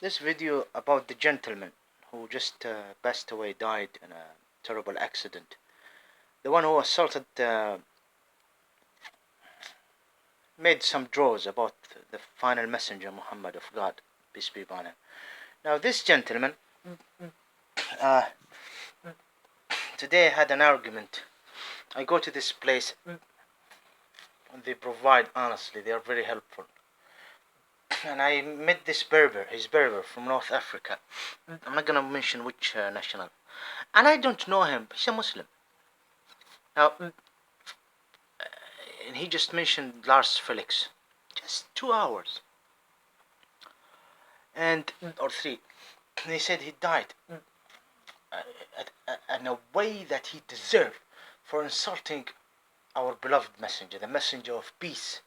this video about the gentleman who just passed away, died in a terrible accident. The one who assaulted, made some draws about the final messenger Muhammad of God, peace be upon him. Now this gentleman, uh, today I had an argument. I go to this place, and they provide, honestly, they are very helpful. And I met this Berber, he's Berber from North Africa. I'm not gonna mention which national. And I don't know him, he's a Muslim. Now, and he just mentioned Lars Felix. Just 2 hours. Or 3. And he said he died in a way that he deserved for insulting our beloved messenger, the messenger of peace.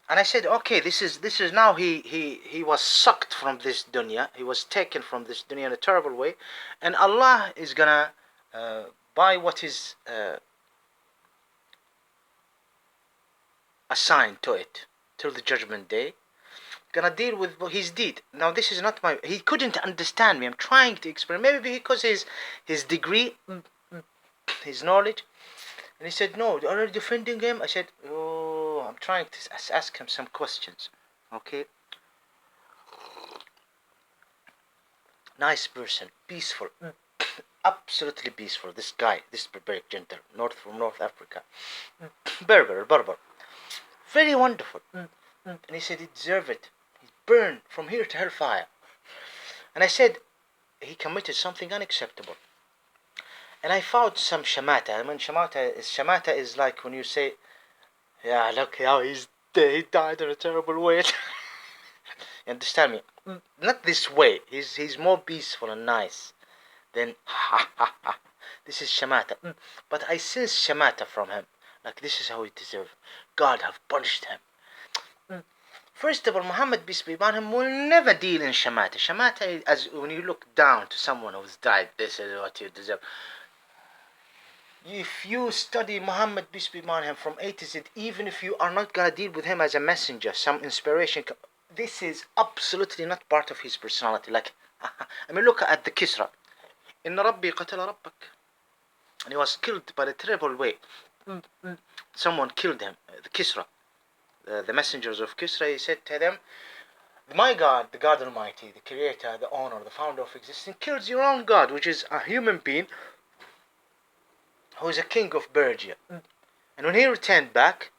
And I said, okay, this is now he was sucked from this dunya. He was taken from this dunya in a terrible way, and Allah is gonna by what is assigned to it till the judgment day, gonna deal with his deed. Now this is not my. He couldn't understand me. I'm trying to explain. Maybe because his degree, his knowledge. And he said, no, are you defending him? I said, oh, I'm trying to ask him some questions. Okay? Nice person, peaceful, absolutely peaceful. This guy, this barbaric gentle, from North Africa. Berber. Very wonderful. And he said he deserved it. He burned from here to hellfire. And I said, he committed something unacceptable. And I found some shamata. I mean, shamata is like when you say, yeah, look how he died in a terrible way. You understand me? Not this way. He's more peaceful and nice than ha ha ha. This is shamata. But I sense shamata from him. Like this is how he deserves. God have punished him. First of all, Muhammad, peace be upon him, will never deal in shamata. Shamata is as when you look down to someone who's died. This is what you deserve. If you study Muhammad, peace be upon him, from A to Z, even if you are not going to deal with him as a messenger, some inspiration, this is absolutely not part of his personality. Like, I mean, look at the Kisra. Inna Rabbi qatala rabbak. And he was killed by a terrible way. Someone killed him, the Kisra. The messengers of Kisra, he said to them, my God, the God Almighty, the creator, the owner, the founder of existence, kills your own God, which is a human being, who is a king of Persia. And when he returned back,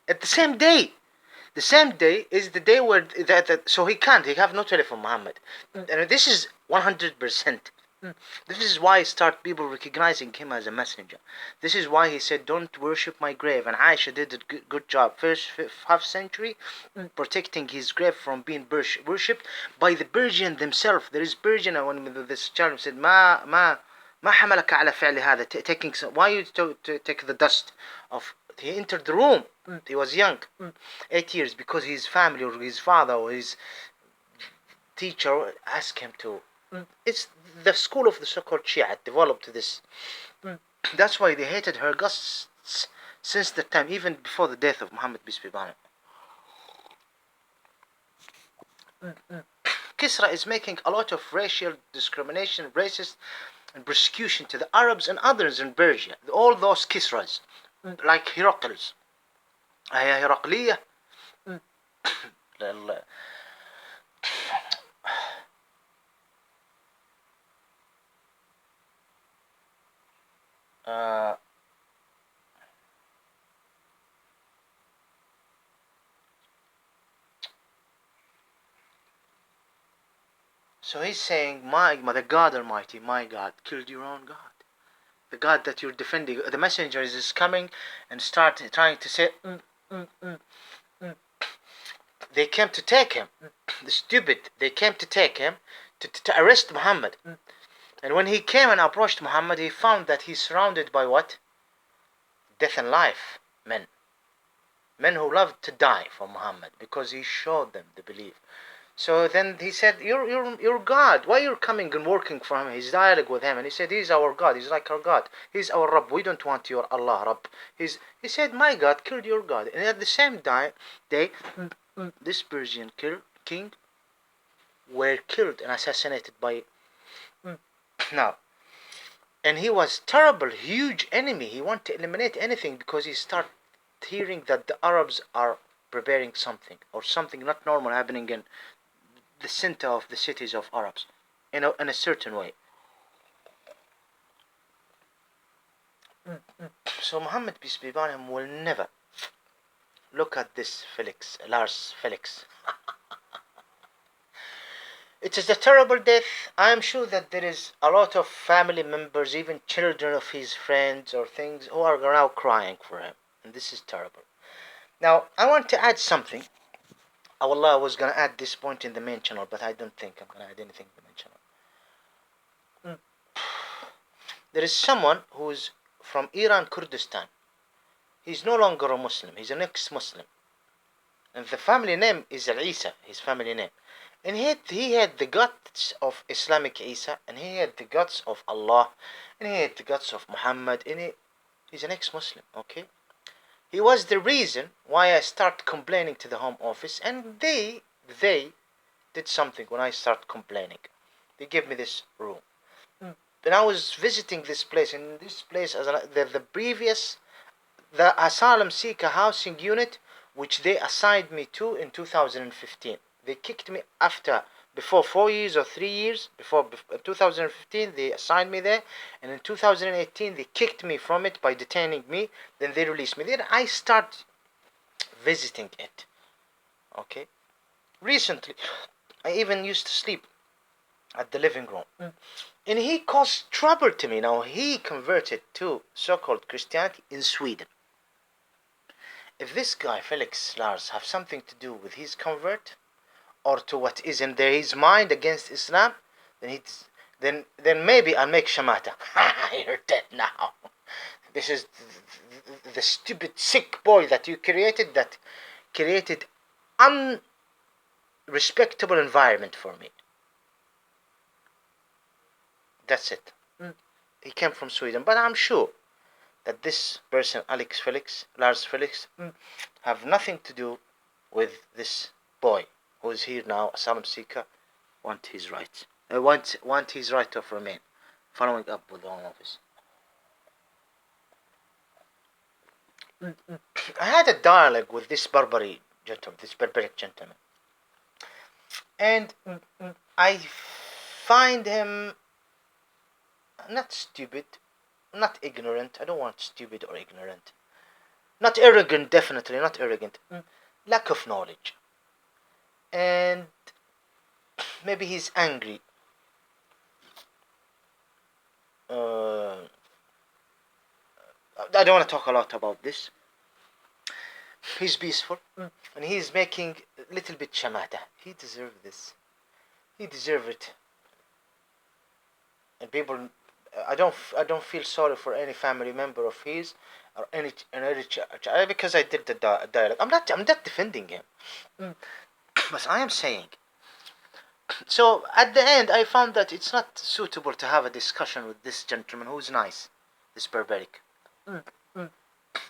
at the same day is the day where so he have no telephone, Muhammad. And this is 100%. This is why people recognizing him as a messenger. This is why he said, don't worship my grave. And Aisha did a good job. First half century, protecting his grave from being worshipped by the Persian themselves. There is Persian, when this child said, ما حملك على فعل هذا, taking why you to take the dust of. He entered the room. He was young, 8 years, because his family or his father or his teacher asked him to. It's the school of the so-called Shia developed this. That's why they hated her guts since the time, even before the death of Muhammad, peace be upon him. Kisra is making a lot of racial discrimination, racist and persecution to the Arabs and others in Persia. All those Kisras, like Heracles, Heracliya. So he's saying, the God Almighty, my God, killed your own God. The God that you're defending, the messenger is coming and start trying to say, They came to take him. They came to take him, to arrest Muhammad. And when he came and approached Muhammad, he found that he's surrounded by what? Death and life, men. Men who loved to die for Muhammad because he showed them the belief. So then he said, you're God. Why you're coming and working for him? He's dialogue with him. And he said, he's our God. He's like our God. He's our Rabb. We don't want your Allah, Rabb. He said, my God killed your God. And at the same day, this Persian king were killed and assassinated by now. And he was terrible, huge enemy. He wanted to eliminate anything because he started hearing that the Arabs are preparing something or something not normal happening in the center of the cities of Arabs in a certain way. So Muhammad peace be upon him will never look at this Felix, Lars Felix. It is a terrible death. I am sure that there is a lot of family members, even children of his friends or things, who are now crying for him. And this is terrible. Now, I want to add something. Wallah, I was going to add this point in the main channel, but I don't think I'm going to add anything in the main channel. There is someone who's from Iran, Kurdistan. He's no longer a Muslim. He's an ex-Muslim. And the family name is Isa, his family name. And he had the guts of Islamic Isa, and he had the guts of Allah, and he had the guts of Muhammad, and he's an ex-Muslim, okay? He was the reason why I started complaining to the Home Office, and they did something when I started complaining. They gave me this room. Then I was visiting this place, and this place, the asylum seeker housing unit, which they assigned me to in 2015. They kicked me before 4 years or 3 years, before 2015 they assigned me there, and in 2018 they kicked me from it by detaining me, then they released me. Then I start visiting it, okay? Recently, I even used to sleep at the living room. And he caused trouble to me. Now, he converted to so-called Christianity in Sweden. If this guy, Felix Lars, have something to do with his convert, or to what is in his mind against Islam, then maybe I'll make shamata. You're dead now. This is the stupid sick boy that you created, that created unrespectable environment for me. That's it. He came from Sweden, but I'm sure that this person, Lars Felix, have nothing to do with this boy who is here now, asylum seeker, want his rights. Want his right of remain. Following up with the Home Office. I had a dialogue with this barbaric gentleman, and I find him not stupid, not ignorant. I don't want stupid or ignorant. Not arrogant, definitely not arrogant. Lack of knowledge. And maybe he's angry. I don't want to talk a lot about this. He's peaceful, and he's making a little bit shamata. He deserves this. He deserves it. And people, I don't feel sorry for any family member of his or any child because I did the dialogue. I'm not defending him, but I am saying. So at the end, I found that it's not suitable to have a discussion with this gentleman who's nice, this barbaric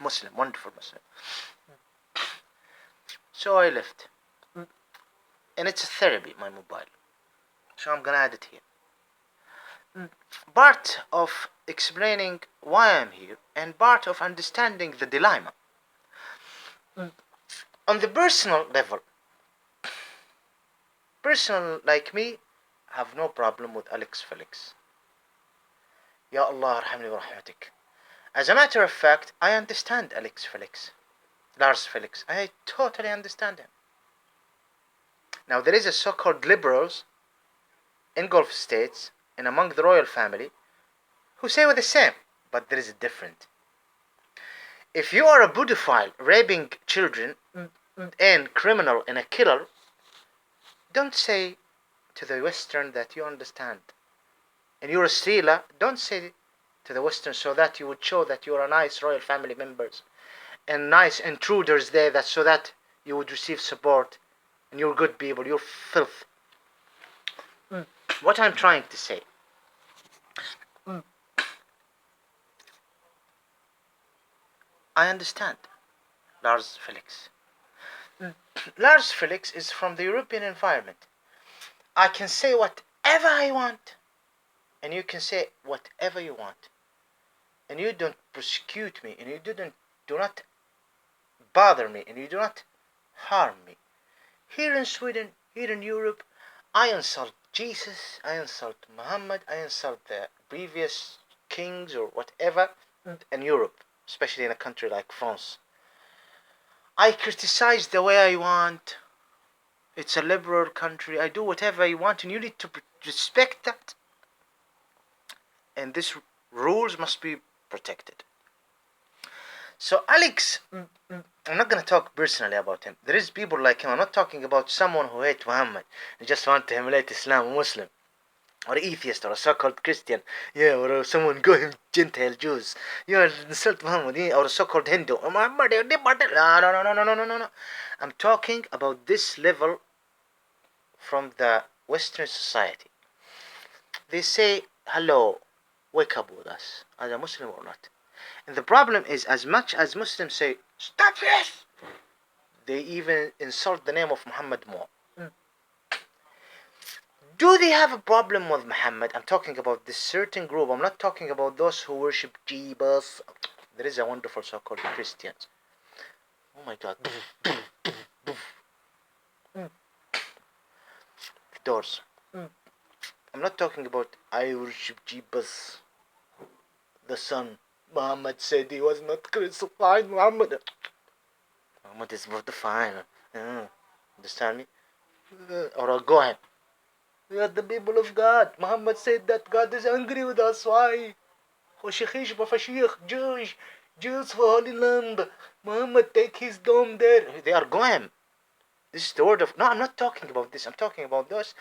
Muslim, wonderful Muslim. So I left, and it's a therapy, my mobile. So I'm gonna add it here. Part of explaining why I'm here, and part of understanding the dilemma. On the personal level, person like me have no problem with Alex Felix. Ya Allah arhamni wa rahmatik. As a matter of fact, I understand Lars Felix. I totally understand him. Now there is a so-called liberals in Gulf states and among the royal family who say we're the same, but there is a difference. If you are a pedophile, raping children, and criminal and a killer, don't say to the Western that you understand. And you're a stealer, don't say to the Western so that you would show that you're a nice royal family members and nice intruders there, that so that you would receive support and you're good people, you're filth. What I'm trying to say, I understand Lars Felix. Lars Felix is from the European environment. I can say whatever I want, and you can say whatever you want, and you don't persecute me, and you do not bother me, and you do not harm me. Here in Sweden, here in Europe, I insult Jesus, I insult Muhammad, I insult the previous kings or whatever in Europe, especially in a country like France. I criticize the way I want. It's a liberal country. I do whatever I want, and you need to respect that. And these rules must be protected. So Alex, I'm not gonna talk personally about him. There is people like him. I'm not talking about someone who hates Muhammad. They just want to emulate Islam, a Muslim, or atheist, or a so-called Christian. Yeah, or someone going Gentile Jews. You insult Muhammad, yeah, or a so-called Hindu. Muhammad, no, no, no, no, no, no, no. I'm talking about this level from the Western society. They say, hello, wake up with us, as a Muslim or not. And the problem is, as much as Muslims say, stop this, they even insult the name of Muhammad more. Do they have a problem with Muhammad? I'm talking about this certain group. I'm not talking about those who worship Jesus. There is a wonderful so-called Christians. Oh my God. Doors. I'm not talking about I worship Jesus, the Son. Muhammad said he was not crucified. Muhammad is worth the fine. Understand me? Or I'll go ahead. We are the people of God. Muhammad said that God is angry with us. Why? Jews for Holy Land. Muhammad take his dome there. They are goyim. This is the word of... No, I'm not talking about this. I'm talking about those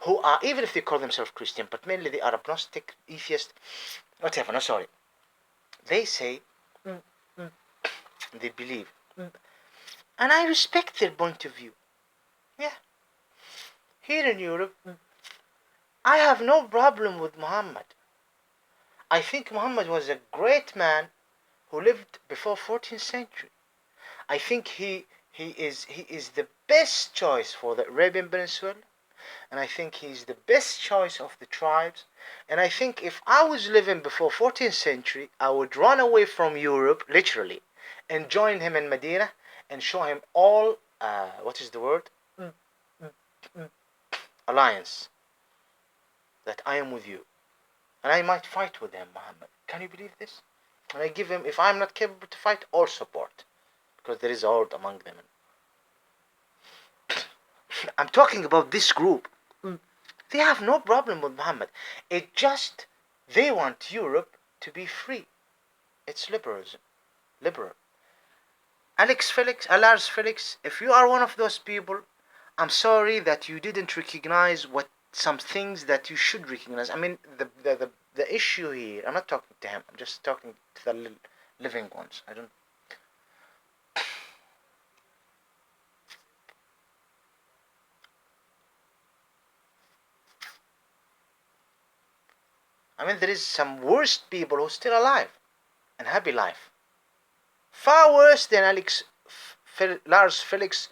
who are, even if they call themselves Christian, but mainly they are agnostic, atheist, whatever. No, sorry. They say, they believe. And I respect their point of view. Yeah. Here in Europe, I have no problem with Muhammad. I think Muhammad was a great man who lived before 14th century. I think he is the best choice for the Arabian Peninsula, and I think he's the best choice of the tribes. And I think if I was living before 14th century, I would run away from Europe, literally, and join him in Medina and show him all, what is the word? Alliance. That I am with you. And I might fight with him, Muhammad. Can you believe this? And I give him, if I'm not capable to fight, all support. Because there is old among them. I'm talking about this group. They have no problem with Muhammad. It just, they want Europe to be free. It's liberalism. Liberal. Lars Felix, if you are one of those people, I'm sorry that you didn't recognize some things that you should recognize. I mean, the issue here, I'm not talking to him, I'm just talking to the living ones. I mean, there is some worst people who are still alive and happy life. Far worse than Lars Felix.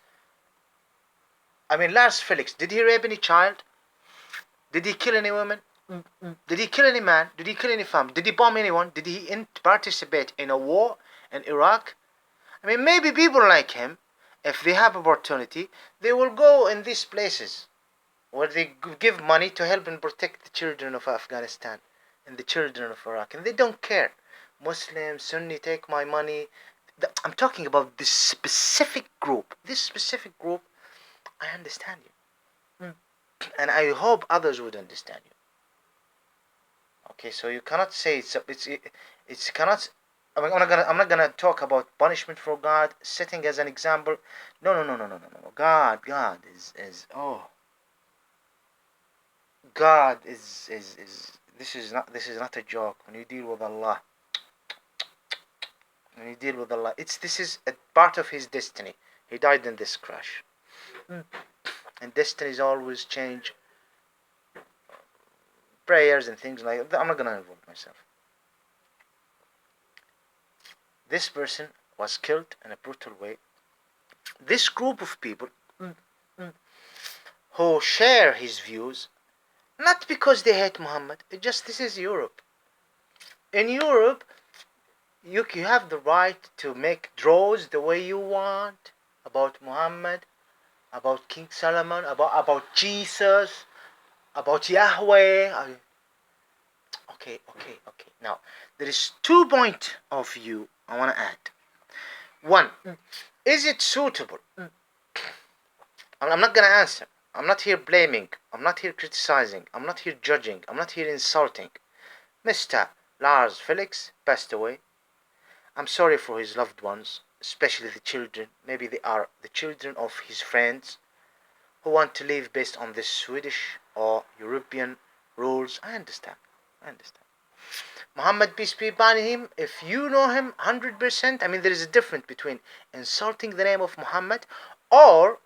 I mean, Lars Felix, did he rape any child? Did he kill any woman? Did he kill any man? Did he kill any family? Did he bomb anyone? Did he participate in a war in Iraq? I mean, maybe people like him, if they have opportunity, they will go in these places where they give money to help and protect the children of Afghanistan and the children of Iraq, and they don't care. Muslim, Sunni, take my money. I'm talking about this specific group. This specific group, I understand you. And I hope others would understand you. Okay, so you cannot say it's cannot. I'm not gonna talk about punishment for God, setting as an example. No. God is this is not a joke. When you deal with Allah, this is a part of His destiny. He died in this crash, and destinies always change. Prayers and things like that. I'm not gonna involve myself. This person was killed in a brutal way. This group of people who share his views, not because they hate Muhammad. It just, this is Europe. In Europe, you have the right to make draws the way you want about Muhammad, about King Solomon, about Jesus, about Yahweh. Okay. Now, there is 2 points of view I want to add. One, is it suitable? I'm not going to answer. I'm not here blaming. I'm not here criticizing. I'm not here judging. I'm not here insulting. Mr. Lars Felix passed away. I'm sorry for his loved ones, especially the children. Maybe they are the children of his friends who want to live based on the Swedish or European rules. I understand. Muhammad, peace be upon him, if you know him 100%, I mean, there is a difference between insulting the name of Muhammad or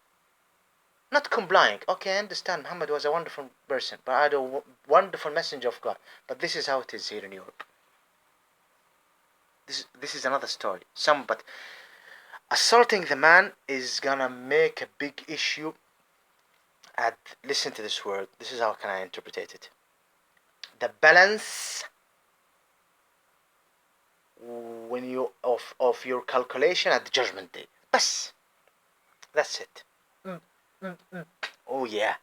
not complying. Okay, I understand Muhammad was a wonderful person, but I had a wonderful messenger of God. But this is how it is here in Europe. This is another story. But assaulting the man is gonna make a big issue. And listen to this word. This is how can I interpret it. The balance when you of your calculation at the judgment day. Bas. That's it. Oh yeah.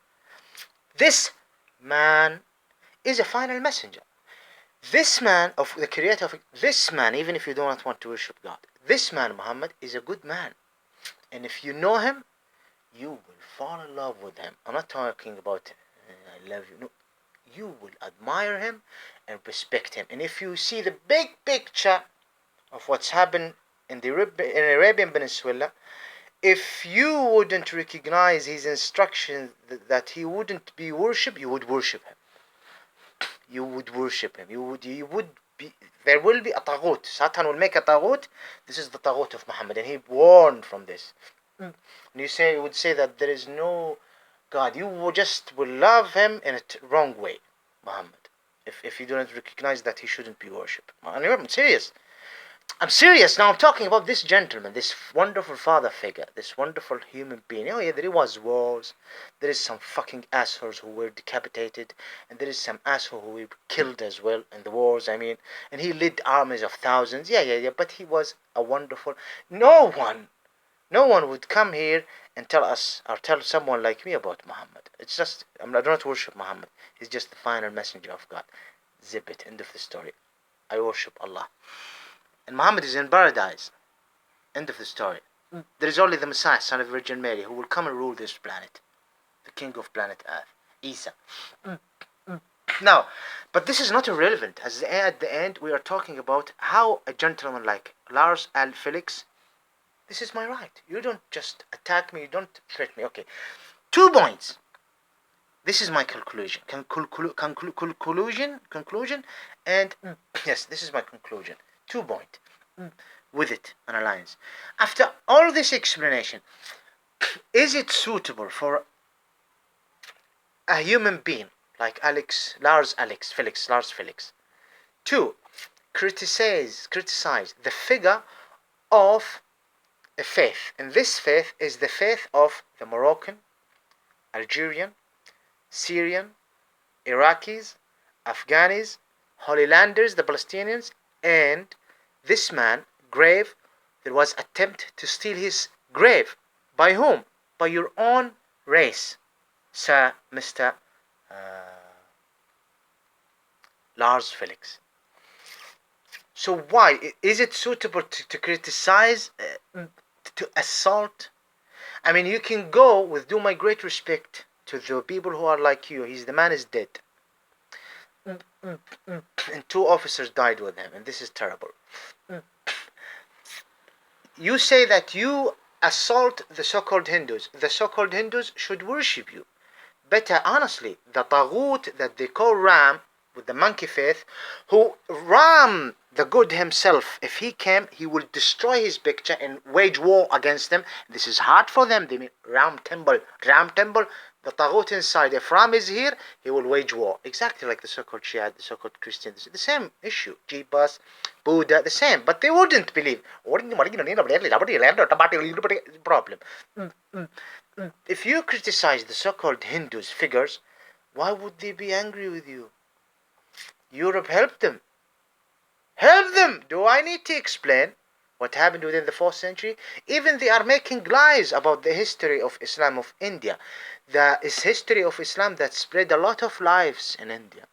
This man is a final messenger. This man of the creator of this man, even if you do not want to worship God, this man Muhammad is a good man. And if you know him, you will fall in love with him. I'm not talking about I love you. No. You will admire him and respect him. And if you see the big picture of what's happened in the Arabian Peninsula, if you wouldn't recognize his instructions that he wouldn't be worshipped, you would worship him. You would worship him. You would be. There will be a taghut. Satan will make a taghut. This is the taghut of Muhammad, and he warned from this. And you would say that there is no God. You will love him in a wrong way, Muhammad. If you don't recognize that he shouldn't be worshipped. I'm serious. I'm serious. Now I'm talking about this gentleman, this wonderful father figure, this wonderful human being. Oh yeah, there was wars. There is some fucking assholes who were decapitated, and there is some asshole who were killed as well in the wars. I mean, and he led armies of thousands. Yeah. But he was a wonderful. No one would come here and tell us or tell someone like me about Muhammad. It's just I do not worship Muhammad. He's just the final messenger of God. Zip it. End of the story. I worship Allah. And Muhammad is in paradise. End of the story. There is only the Messiah, son of Virgin Mary, who will come and rule this planet. The king of planet Earth. Isa. Now, but this is not irrelevant. As at the end, we are talking about how a gentleman like Lars Felix, this is my right. You don't just attack me. You don't threaten me. Okay. 2 points. This is my conclusion. Conclusion. And yes, this is my conclusion. 2 points. With it, an alliance. After all this explanation, is it suitable for a human being like Lars Felix, to criticize the figure of a faith? And this faith is the faith of the Moroccan, Algerian, Syrian, Iraqis, Afghanis, Holy Landers, the Palestinians, and this man, grave, there was attempt to steal his grave. By whom? By your own race, Sir Mr. Lars Felix. So why? Is it suitable to criticize, to assault? I mean, you can go with due my great respect to the people who are like you. The man is dead. And 2 officers died with him, and this is terrible. You say that you assault the so-called Hindus. The so-called Hindus should worship you. Better, honestly, the taghut that they call Ram, with the monkey faith, who Ram, the good himself, if he came, he will destroy his picture and wage war against them. This is hard for them. They mean Ram temple, the taghut inside. If Ram is here, he will wage war. Exactly like the so-called Shia, the so-called Christians. The same issue. Jeebus, Buddha, the same. But they wouldn't believe. Problem. If you criticize the so-called Hindus figures, why would they be angry with you? Europe helped them. Help them! Do I need to explain what happened within the 4th century? Even they are making lies about the history of Islam of India. The history of Islam that spread a lot of lives in India.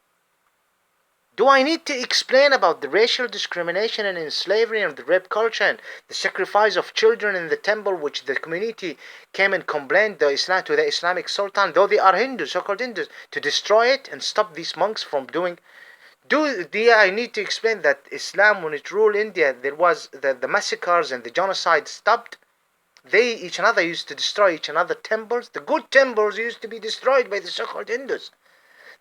Do I need to explain about the racial discrimination and slavery and the rape culture and the sacrifice of children in the temple, which the community came and complained to the Islamic Sultan, though they are Hindus, so-called Hindus, to destroy it and stop these monks from doing? Do I need to explain that Islam, when it ruled India, there was the massacres and the genocide stopped? They each another used to destroy each another temples. The good temples used to be destroyed by the so-called Hindus.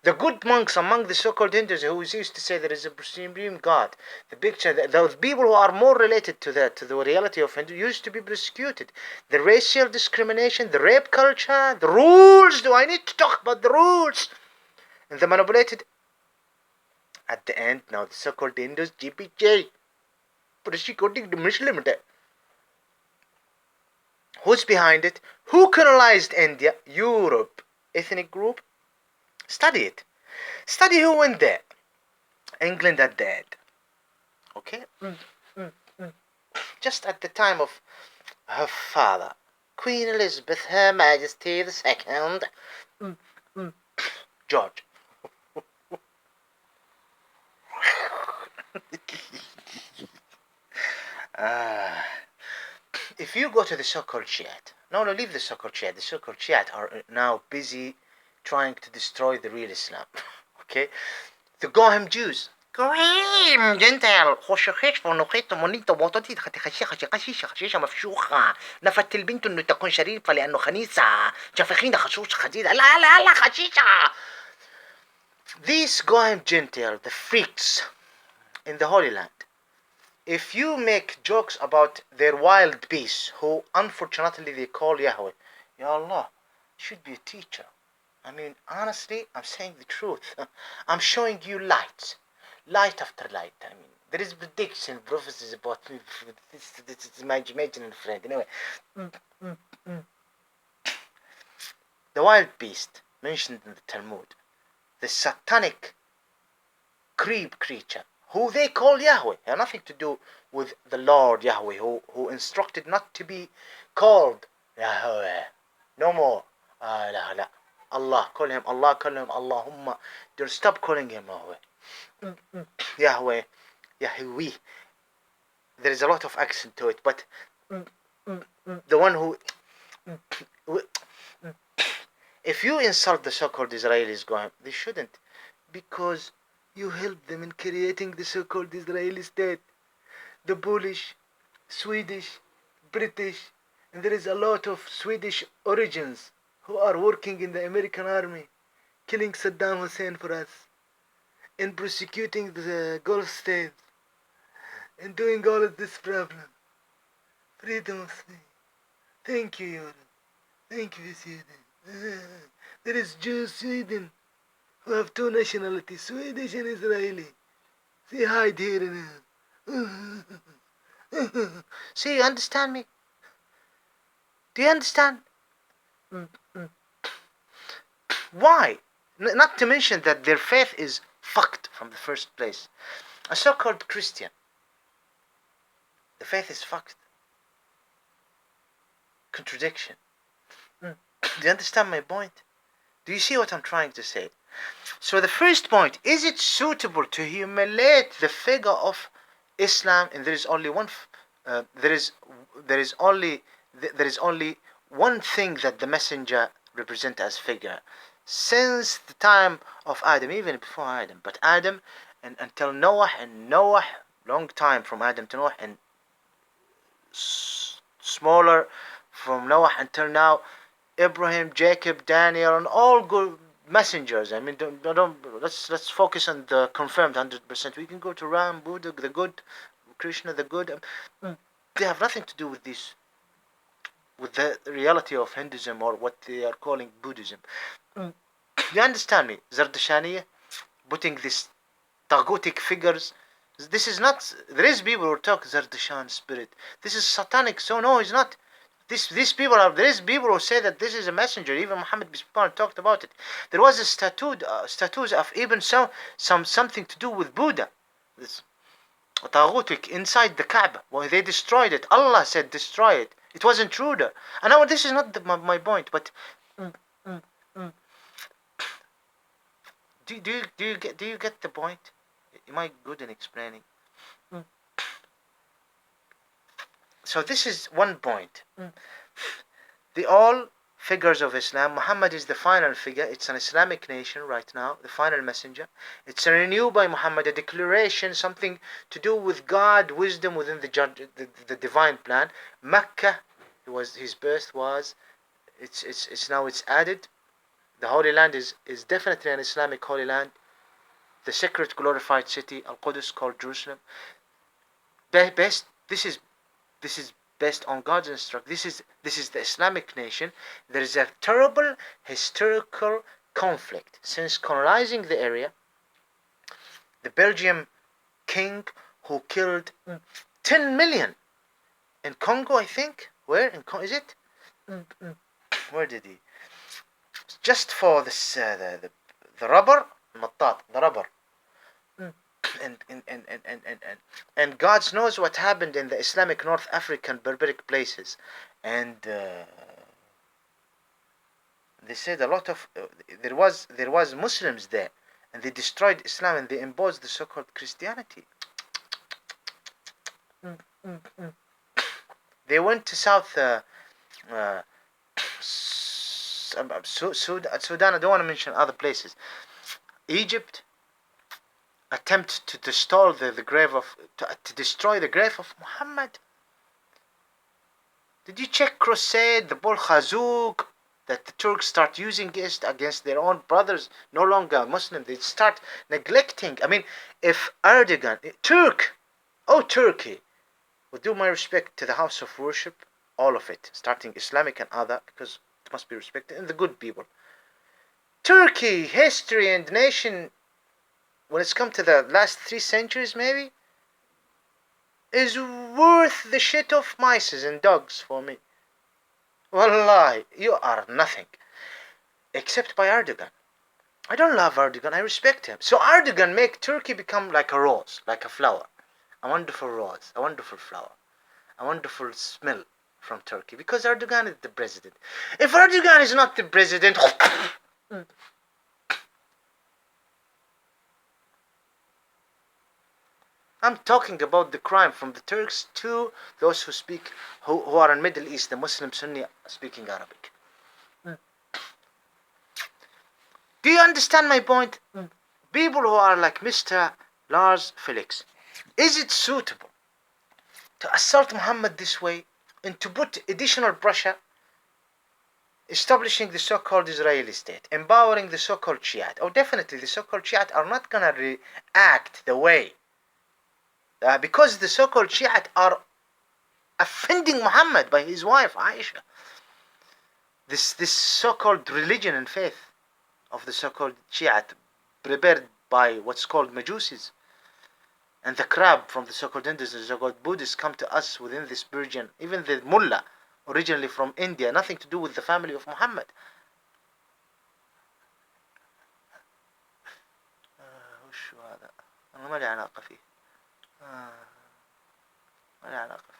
The good monks among the so-called Hindus who used to say there is a supreme God, those people who are more related to the reality of Hindu used to be persecuted. The racial discrimination, the rape culture, the rules. Do I need to talk about the rules? And the manipulated. At the end, now the so-called Hindus, GPJ, persecuting the Muslim. Who's behind it? Who colonized India? Europe. Ethnic group? Study it. Study who went there. England are dead. Okay? Just at the time of her father, Queen Elizabeth, Her Majesty the Second, George. If you go to the so-called Shiite, no, leave the so-called Shiite. The so-called Shiite are now busy trying to destroy the real Islam. Okay? The Goham Jews. Goham Gentile. خشخش ونخيط ومنيت ووطتي خشيشة مفشوخة. نفت البنت إنه تكون شريفة لأنه خنيسة. شفخين خشوش خديدة. لا خشيشة. These Goham Gentile, the freaks in the Holy Land, if you make jokes about their wild beasts, who unfortunately they call Yahweh, Ya Allah, should be a teacher. I mean, honestly, I'm saying the truth. I'm showing you light after light. I mean, there is prediction, prophecies about me. This is my imaginary friend. Anyway, the wild beast mentioned in the Talmud, the satanic creature, who they call Yahweh, have nothing to do with the Lord Yahweh, who instructed not to be called Yahweh. No more. Allah, call him Allahumma. Don't stop calling him Yahweh. Yahweh. There is a lot of accent to it, but the one who, if you insult the so-called Israelis, they shouldn't, because you helped them in creating the so-called Israeli state. The Polish, Swedish, British, and there is a lot of Swedish origins who are working in the American army, killing Saddam Hussein for us, and prosecuting the Gulf states, and doing all of this problem. Freedom of speech. Thank you, Europe. Thank you, Sweden. There is Jews, Sweden, who have two nationalities, Swedish and Israeli. They hide here and See, you understand me? Do you understand? Why? Not to mention that their faith is fucked from the first place. A so-called Christian, the faith is fucked. Contradiction. Do you understand my point? Do you see what I'm trying to say? So the first point, is it suitable to humiliate the figure of Islam? And there is only one one thing that the messenger represent as figure since the time of Adam, even before Adam, but Adam and until Noah, and Noah, long time from Adam to Noah, and smaller from Noah until now, Abraham, Jacob, Daniel, and all good messengers. I mean, let's focus on the confirmed 100%. We can go to Ram, Buddha, the good, Krishna, the good. They have nothing to do with this, with the reality of Hinduism or what they are calling Buddhism. You understand me? Zardashaniya, putting these tagutic figures. This is not. There is people who talk Zardashan spirit. This is satanic. So no, it's not. These people are, there is people who say that this is a messenger. Even Muhammad bin Salman talked about it. There was a statues of even something to do with Buddha. This Taghutik inside the Kaaba. Well, they destroyed it. Allah said destroy it. It wasn't true there. And now this is not my point, but mm, mm, mm. Do you get the point? Am I good in explaining? Mm. So this is one point. The all figures of Islam, Muhammad is the final figure. It's an Islamic nation right now, the final messenger. It's a renew by Muhammad, a declaration, something to do with God, wisdom within the divine plan. Mecca, his birth was. It's now it's added. The Holy Land is definitely an Islamic Holy Land. The sacred glorified city, Al-Qudus, called Jerusalem. Best. This is based on God's instruction. This is the Islamic nation. There is a terrible historical conflict since colonizing the area. The Belgian king who killed 10 million in Congo, I think. Where in Congo is it? Where did he? Just for this the rubber, the rubber. And God knows what happened in the Islamic North African barbaric places, and they said a lot of there was Muslims there, and they destroyed Islam and they imposed the so-called Christianity. They went to South Sudan. I don't want to mention other places. Egypt. Attempt to destroy the grave of to destroy the grave of Muhammad. Did you check Crusade, the Bull Khazouk, that the Turks start using it against their own brothers, no longer Muslim? They start neglecting. I mean, if Erdogan, Turkey, with due my respect to the house of worship, all of it, starting Islamic and other, because it must be respected, and the good people. Turkey, history and nation, when it's come to the last 3 centuries maybe, is worth the shit of mice and dogs for me. Wallahi, you are nothing. Except by Erdogan. I don't love Erdogan, I respect him. So Erdogan make Turkey become like a rose, like a flower. A wonderful rose, a wonderful flower. A wonderful smell from Turkey. Because Erdogan is the president. If Erdogan is not the president... I'm talking about the crime from the Turks to those who are in Middle East, the Muslim Sunni speaking Arabic. Do you understand my point? People who are like Mr. Lars Felix, is it suitable to assault Muhammad this way and to put additional pressure, establishing the so-called Israeli state, empowering the so-called Shiite? Oh, definitely the so-called Shiite are not gonna react the way because the so-called Shiite are offending Muhammad by his wife Aisha. This so-called religion and faith of the so-called Shiite, prepared by what's called Majusis, and the crab from the so-called Hindus, the so-called Buddhists, come to us within this virgin. Even the mullah, originally from India, nothing to do with the family of Muhammad. وش هذا؟ أنا ما لي علاقة فيه. ما لي علاقة فيك.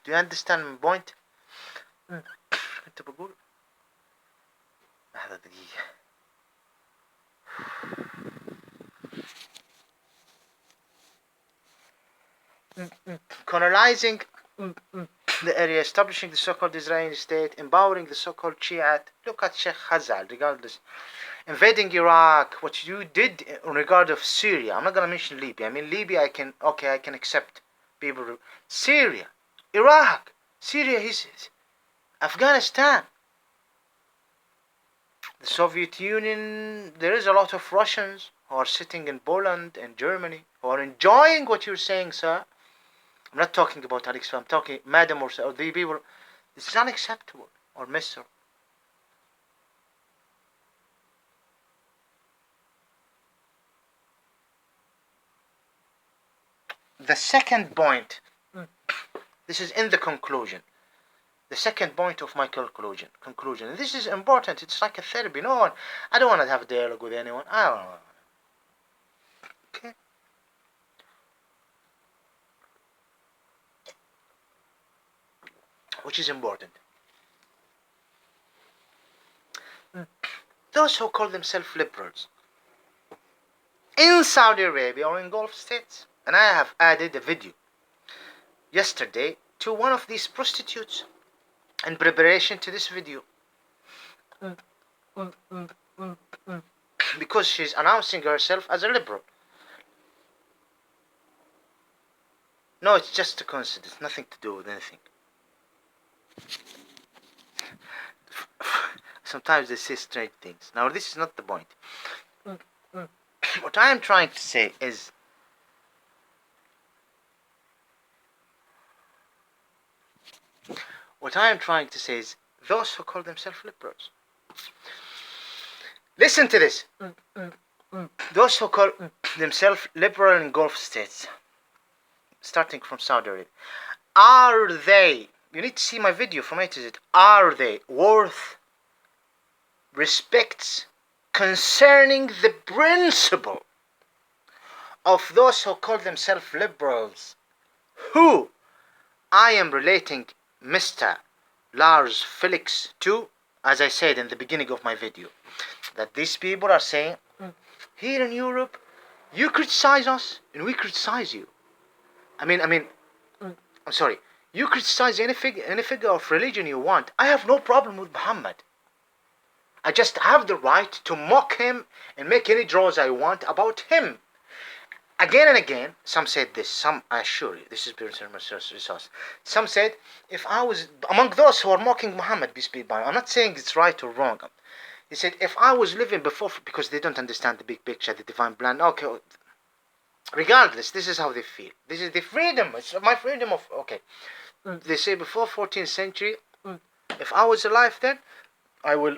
Do you understand my point? كنت بقول لحظة دقيقة. Colonizing the area, establishing the so-called Israeli state, empowering the so-called Shiite. Look at Sheikh Khazal, regardless. Invading Iraq, what you did in regard of Syria. I'm not going to mention Libya. I mean, Libya, I can accept. People, Syria, Iraq, Syria, Afghanistan. The Soviet Union, there is a lot of Russians who are sitting in Poland and Germany who are enjoying what you're saying, sir. I'm not talking about Alex, I'm talking madam or the people. This is unacceptable. Or mister. the second point, this is in the conclusion. The second point of my conclusion. And this is important. It's like a therapy. I don't want to have a dialogue with anyone. I don't know. Okay. Which is important. Those who call themselves liberals in Saudi Arabia or in Gulf states, and I have added a video yesterday to one of these prostitutes in preparation to this video, because she's announcing herself as a liberal. No, it's just a coincidence, nothing to do with anything. Sometimes they say strange things. Now, this is not the point. What I am trying to say is, those who call themselves liberals. Listen to this. Those who call themselves liberal in Gulf states, starting from Saudi Arabia, are they, you need to see my video from A to Z, are they worth respect concerning the principle of those who call themselves liberals, who I am relating Mr. Lars Felix to, as I said in the beginning of my video, that these people are saying, here in Europe, you criticize us and we criticize you. I'm sorry, you criticize any figure of religion you want. I have no problem with Muhammad. I just have the right to mock him and make any draws I want about him. Again and again, some said this, I assure you, this is personal resource. Some said, if I was among those who are mocking Muhammad, peace be upon him, I'm not saying it's right or wrong. He said, if I was living before, because they don't understand the big picture, the divine plan, okay, regardless, this is how they feel. This is the freedom, it's my freedom of, okay. They say before 14th century, if I was alive then, I will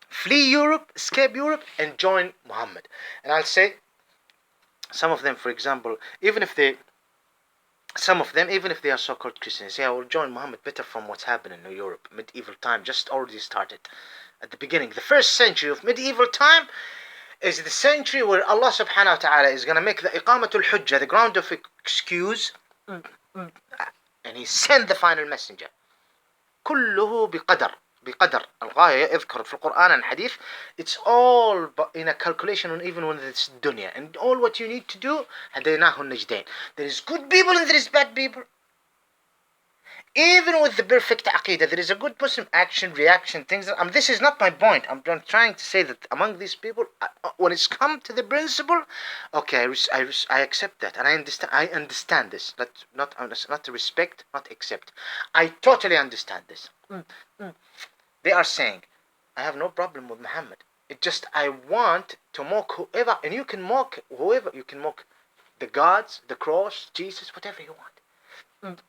flee Europe, escape Europe, and join Muhammad. And I'll say, some of them, for example, even if they are so-called Christians, say, I will join Muhammad better from what's happening in Europe. Medieval time just already started. At the beginning, the first century of medieval time is the century where Allah subhanahu wa ta'ala is going to make the iqamatul hujjah, the ground of excuse, and He sent the final messenger. كله بقدر. الغاية يذكر في القرآن and hadith. It's all in a calculation, and even when it's dunya. And all what you need to do, هديناه النجدين. There is good people and there is bad people. Even with the perfect aqidah, there is a good Muslim action, reaction, things. This is not my point. I'm trying to say that among these people, when it's come to the principle, okay, I accept that, and I understand this. Not to respect, not accept. I totally understand this. They are saying, I have no problem with Muhammad. It just, I want to mock whoever, and you can mock whoever. You can mock the gods, the cross, Jesus, whatever you want.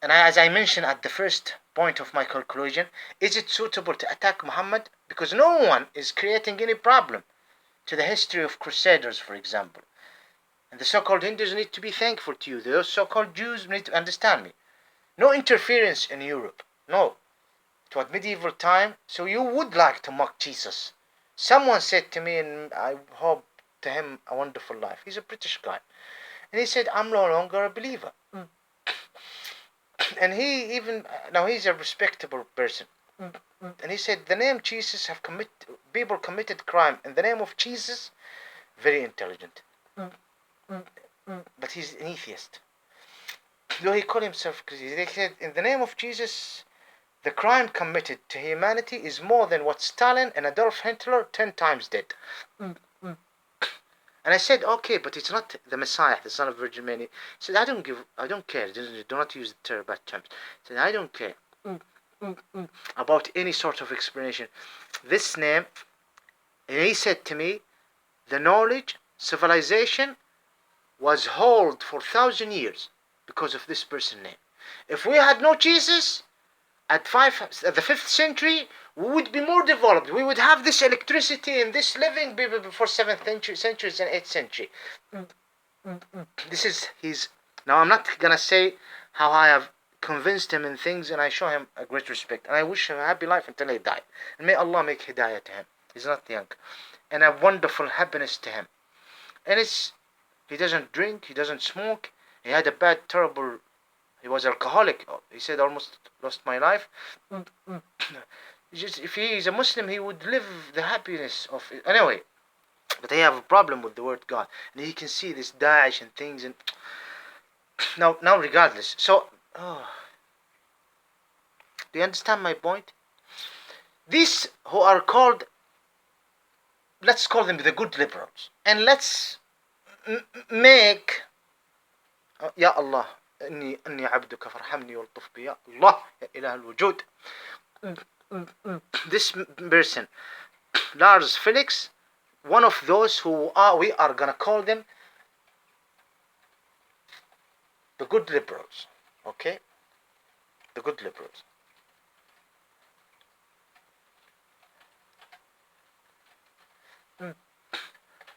And as I mentioned at the first point of my conclusion, is it suitable to attack Muhammad? Because no one is creating any problem to the history of Crusaders, for example. And the so-called Hindus need to be thankful to you. Those so-called Jews need to understand me. No interference in Europe. No. To at medieval time, so you would like to mock Jesus. Someone said to me, and I hope to him a wonderful life. He's a British guy. And he said, I'm no longer a believer. And he even, now he's a respectable person. And he said, the name Jesus people committed crime in the name of Jesus, very intelligent. But he's an atheist. Though he called himself Christian, they said, in the name of Jesus, the crime committed to humanity is more than what Stalin and Adolf Hitler 10 times did. And I said, okay, but it's not the Messiah, the Son of Virgin Mary. He said, I don't care. Do not use the term bad terms. He said, I don't care about any sort of explanation. This name, and he said to me, the knowledge, civilization was held for 1,000 years because of this person's name. If we had no Jesus, at the 5th century, we would be more developed. We would have this electricity and this living before 7th centuries and 8th century. This is his. Now I'm not gonna say how I have convinced him in things, and I show him a great respect, and I wish him a happy life until he die. And may Allah make hidayah to him. He's not young, and a wonderful happiness to him. And he doesn't drink, he doesn't smoke. He had a bad, terrible. He was alcoholic. He said almost lost my life. Just if he is a Muslim, he would live the happiness of it. Anyway. But they have a problem with the word God, and you can see this Daesh and things. And now, regardless. So, do you understand my point? These who are called, let's call them the good liberals, and let's make. Ya Allah, إني عبدك فارحمني والطف بي. Ya Allah, Ya إله الوجود. This person, Lars Felix. One of those who we are gonna call them the good liberals, okay? The good liberals.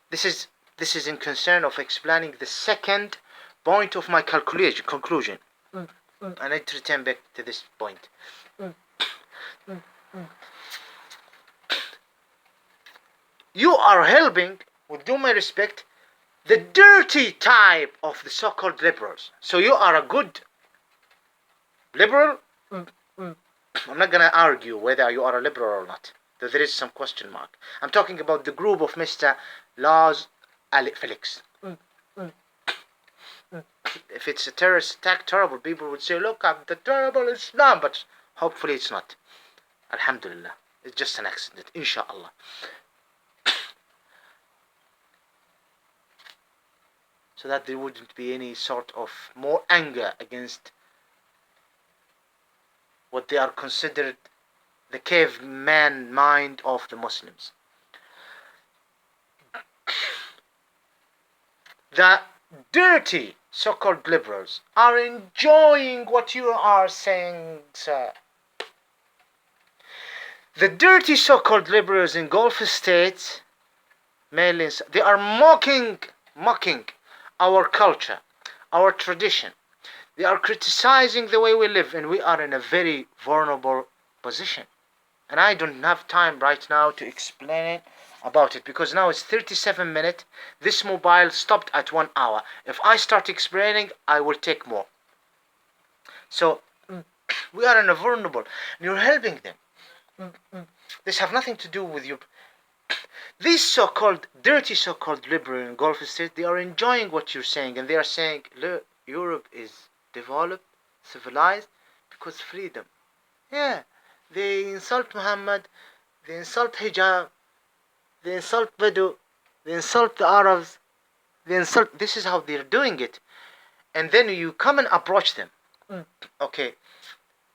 This is in concern of explaining the second point of my conclusion. I need to return back to this point. You are helping, with due my respect, the dirty type of the so-called liberals. So you are a good liberal. I'm not gonna argue whether you are a liberal or not. There is some question mark. I'm talking about the group of Mr. Lars Felix. If it's a terrorist attack, terrible, people would say, look at the terrible Islam, but hopefully it's not. Alhamdulillah. It's just an accident, inshallah. So that there wouldn't be any sort of more anger against what they are considered the caveman mind of the Muslims. The dirty so-called liberals are enjoying what you are saying, sir. The dirty so-called liberals in Gulf states, mainly, they are mocking our culture, our tradition. They are criticizing the way we live, and we are in a very vulnerable position. And I don't have time right now to explain about it, because now it's 37 minutes. This mobile stopped at 1 hour. If I start explaining, I will take more. So we are in a vulnerable, and you're helping them. This have nothing to do with you. These so-called dirty so-called liberal in Gulf State, they are enjoying what you're saying, and they are saying, look, Europe is developed, civilized, because freedom. Yeah, they insult Muhammad, they insult hijab, they insult VEDIO, they insult the Arabs, they insult. This is how they're doing it, and then you come and approach them. Okay,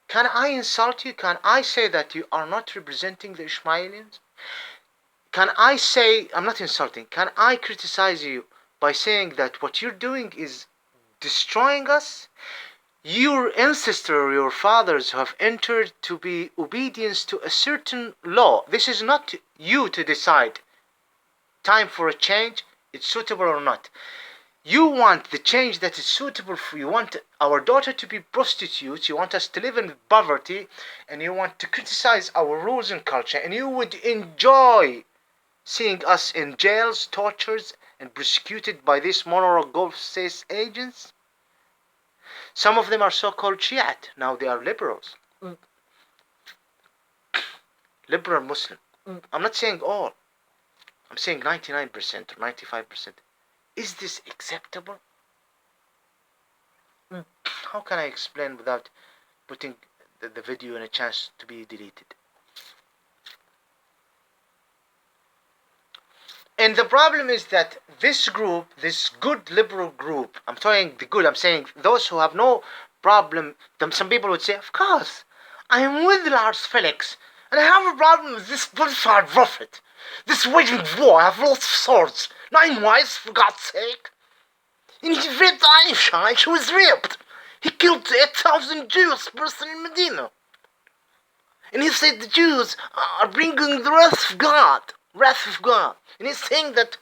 can I insult you? Can I say that you are not representing the Ismailians? Can I say, I'm not insulting, can I criticize you by saying that what you're doing is destroying us? Your ancestors, your fathers have entered to be obedience to a certain law. This is not you to decide. Time for a change, it's suitable or not. You want the change that is suitable for you. You want our daughter to be prostitutes, you want us to live in poverty, and you want to criticize our rules and culture, and you would enjoy seeing us in jails, tortures, and persecuted by these moral Gulf State agents. Some of them are so-called Shiite. Now they are liberals. Liberal Muslim. I'm not saying all. I'm saying 99% or 95%. Is this acceptable? How can I explain without putting the video in a chance to be deleted? And the problem is that this group, this good liberal group, I'm saying the good, I'm saying those who have no problem, some people would say, of course, I am with Lars Felix, and I have a problem with this bullshit prophet, this waging war. I have lots of swords, 9 wives, for God's sake. And he raped Aisha, and she was raped. He killed 8,000 Jews person in Medina. And he said the Jews are bringing the wrath of God. And he's saying that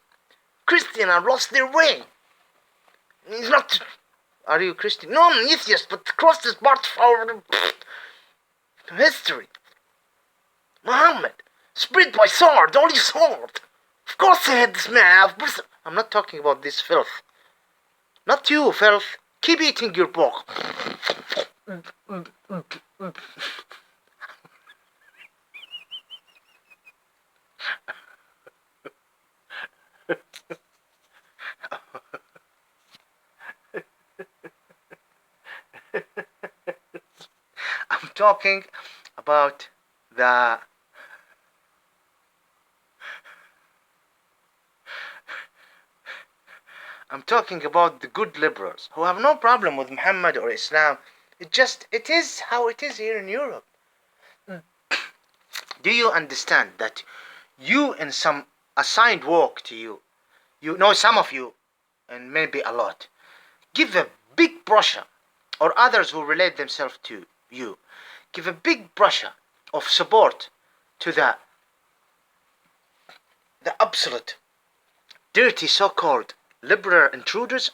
Christians have lost their way. He's not. Are you Christian? No, I'm an atheist, but the cross is part of our history. Muhammad, spread by sword, only sword. Of course I had this man. I'm not talking about this filth. Not you, filth. Keep eating your pork. I'm talking about the I'm talking about the good liberals who have no problem with Muhammad or Islam. It is how it is here in Europe. Do you understand that you in some assigned work to you, you know some of you, and maybe a lot, give a big brochure, or others who relate themselves to you, give a big brochure of support to the absolute dirty so-called liberal intruders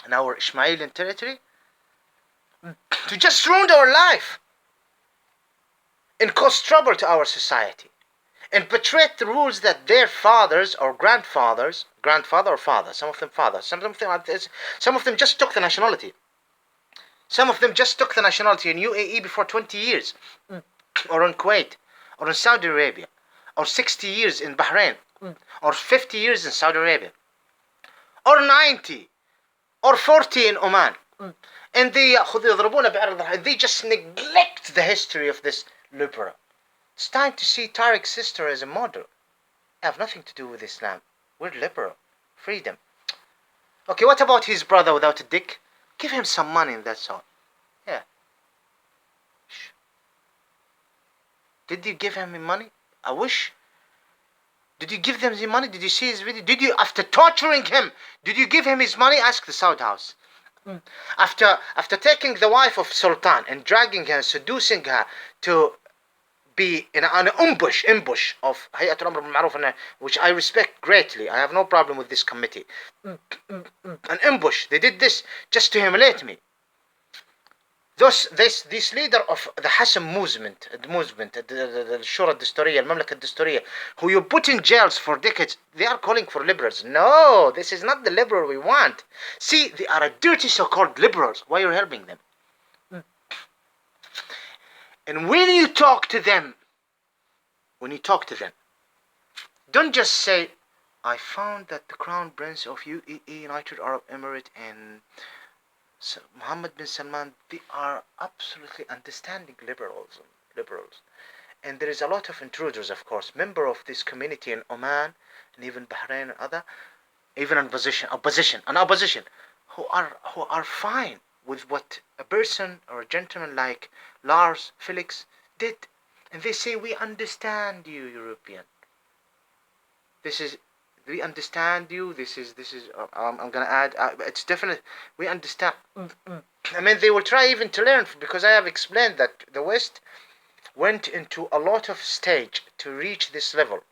in our Ismailian territory, to just ruin our life and cause trouble to our society and betray the rules that their fathers or grandfather or father, some of them fathers, some of them just took the nationality. Some of them just took the nationality in UAE before 20 years, or in Kuwait, or in Saudi Arabia, or 60 years in Bahrain, or 50 years in Saudi Arabia, or 90, or 40 in Oman. And they just neglect the history of this liberal. It's time to see Tariq's sister as a model. I have nothing to do with Islam. We're liberal. Freedom. Okay, what about his brother without a dick? Give him some money and that's all. Yeah. Did you give him money? I wish. Did you give them the money? Did you see his video? Did you, after torturing him, did you give him his money? Ask the Saud House. After taking the wife of Sultan and dragging her, seducing her to be in an ambush of Hayat al-Amr bil-Ma'ruf, which I respect greatly. I have no problem with this committee. An ambush. They did this just to humiliate me. This leader of the Hassan movement, the Shura Disturiya, Al-Mamlaka Disturiya, who you put in jails for decades, they are calling for liberals. No, this is not the liberal we want. See, they are a dirty so-called liberals. Why are you helping them? And when you talk to them, don't just say, I found that the Crown Prince of UAE, United Arab Emirates, and Mohammed bin Salman, they are absolutely understanding liberals. And there is a lot of intruders, of course, member of this community in Oman, and even Bahrain and other, even opposition, who are fine with what a person or a gentleman like Lars Felix did. And they say, we understand you, European. We understand you. I'm gonna add, it's definite. We understand. I mean, they will try even to learn, because I have explained that the West went into a lot of stage to reach this level.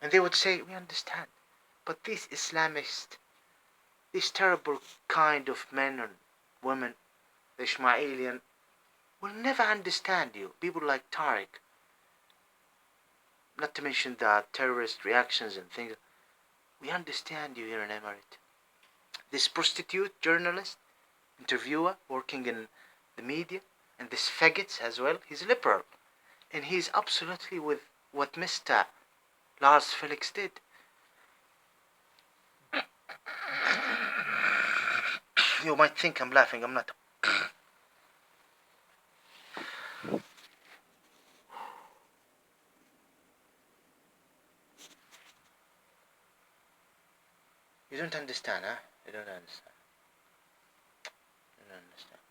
And they would say, we understand. But these Islamists, this terrible kind of men and women, the Ismailian, will never understand you. People like Tariq, not to mention the terrorist reactions and things. We understand you here in Emirates. This prostitute, journalist, interviewer, working in the media, and this faggot as well, he's liberal. And he's absolutely with what Mr. Lars Felix did. You might think I'm laughing, I'm not. You don't understand, huh? You don't understand. You don't understand.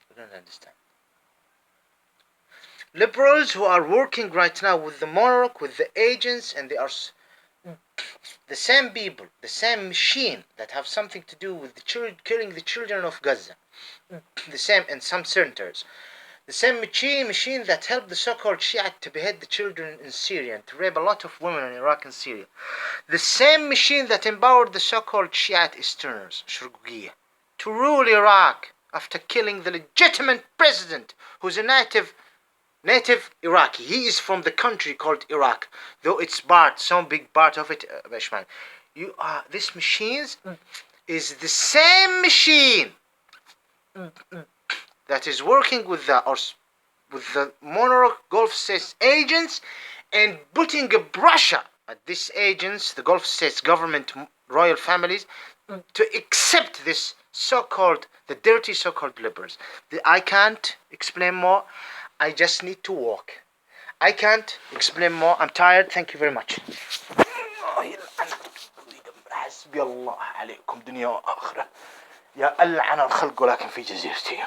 You don't understand. Liberals who are working right now with the monarch, with the agents, and they are the same people, the same machine that have something to do with the killing the children of Gaza. The same in some centers. The same machine that helped the so-called Shia to behead the children in Syria and to rape a lot of women in Iraq and Syria. The same machine that empowered the so-called Shiite Easterners, Shurgugiyya, to rule Iraq after killing the legitimate president, who's a native Iraqi. He is from the country called Iraq, though it's some big part of it, Bashman. This machine is the same machine that is working with the Monarch Gulf States agents and putting a pressure at these agents, the Gulf States government, royal families, to accept this the dirty so-called liberals. I can't explain more. I just need to walk. I can't explain more. I'm tired. Thank you very much. حسبي الله عليكم دنيا وآخرة. يا ألعن الخلق ولكن في جزيرتي.